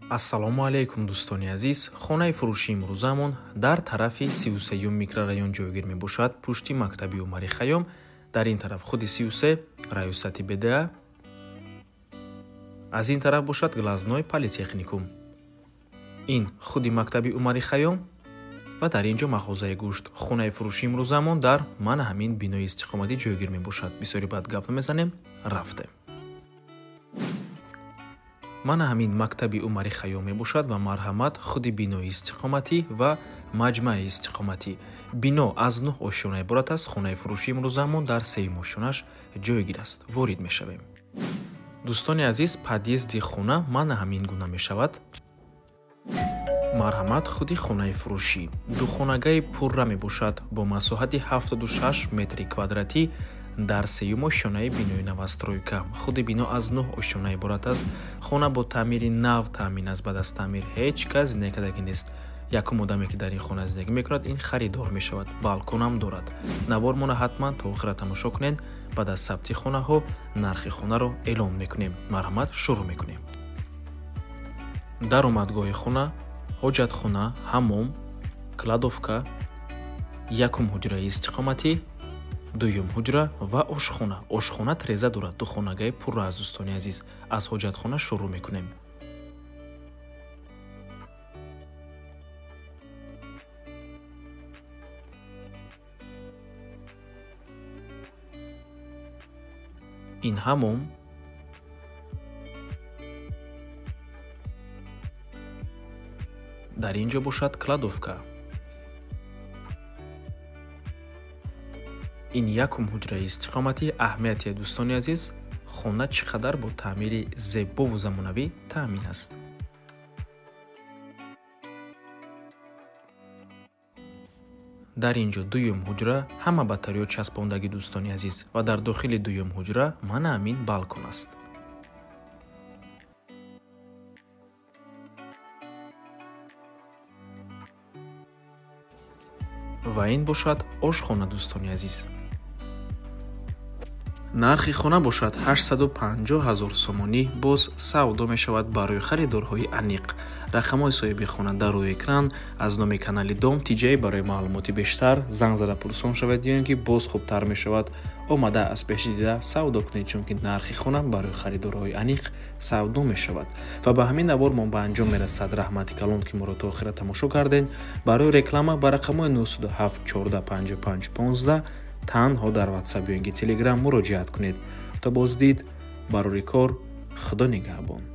ассалому алайкум дӯстони азиз. хонаи фурӯшии имрӯзамон дар тарафи 33 микрорайон ҷойгир мебошад, пушти мактаби Умари Хайём. дар ин тараф худи 33 раёсати БДА, аз ин тараф бошад глазной политехникум. ин худи мактаби Умари Хайём ва дар инҷо мағозаи гӯшт. хонаи фурӯшии имрӯзамон дар мана ҳамин бинои истиқоматӣ ҷойгир мебошад. бисёри баъд гап намезанем, рафтем. мана ҳамин мактаби Умари Хайём мебошад ва марҳамат худи бинои истиқоматӣ ва маҷмаи истиқоматӣ. бино аз 9 ошёна иборат аст. хонаи фурӯшии имрӯзамон дар 3 ошёнаш ҷойгир аст. ворид мешавем. дӯстони азиз, подъезди хона мана ҳамин гуна мешавад. марҳамат худи хонаи фурӯшӣ. духонагаи пурра мебошад бо масоҳати 76 метри квадратӣ дар 3 ошёнаи бинои новостройка. худи бино аз 9 ошёна иборат аст. хона бо таъмири нав таъмин аст. баъд аз таъмир ҳеҷ кас зиндагикардагӣ нест. якум одаме ки дар ин хона зиндагӣ мекунад, ин харидор мешавад. балконам дорад. навор мона ҳатман то охира тамошо кунед. баъд аз сабти хонаҳо нархи хонаро эълон мекунем. марҳамат, шурӯъ мекунем. даромадгоҳи хона, ҳоҷатхона, ҳаммом, кладовка, якум ҳуҷраи истиқоматӣ, дуюм ҳуҷра ва ошхона. ошхона треза дорад. духонагаи пурра аст. дӯстони азиз, аз ҳоҷатхона шурӯъ мекунем. ин ҳаммом, дар ин ҷо бошад кладовка. ин якум ҳуҷраи истиқоматӣ. аҳамияти дӯстони азиз, хона чӣ қадар бо таъмири зебову замонавӣ таъмин аст. дар ин ҷо дуюм ҳуҷра, ҳама батариё часпондагӣ дӯстони азиз, ва дар дохили дуюм ҳуҷра мана ҳамин балкон аст. ва ин бошад ошхона дӯстони азиз. нархи хона бошад 850 000 сомонӣ. боз савдо мешавад барои харидорҳои аниқ. рақамҳои соҳиби хона дар рӯи экран. аз номи канали Дом Тиҷей барои маълумоти бештар занг зада пурсон шавед, ё ин ки боз хубтар мешавад омада аз пеши дида савдо кунед, чунки нархи хона барои харидорҳои аниқ савдо мешавад. ва ба ҳамин навор мо ба анҷом мерасад. раҳмати калон ки моро то охира тамошо карден. барои реклама ба рақамҳои 97 14 55 15 танҳо дар WhatsApp ё инги Telegram муроҷиат кунед. то боздид, барори кор, худо нигаҳбон.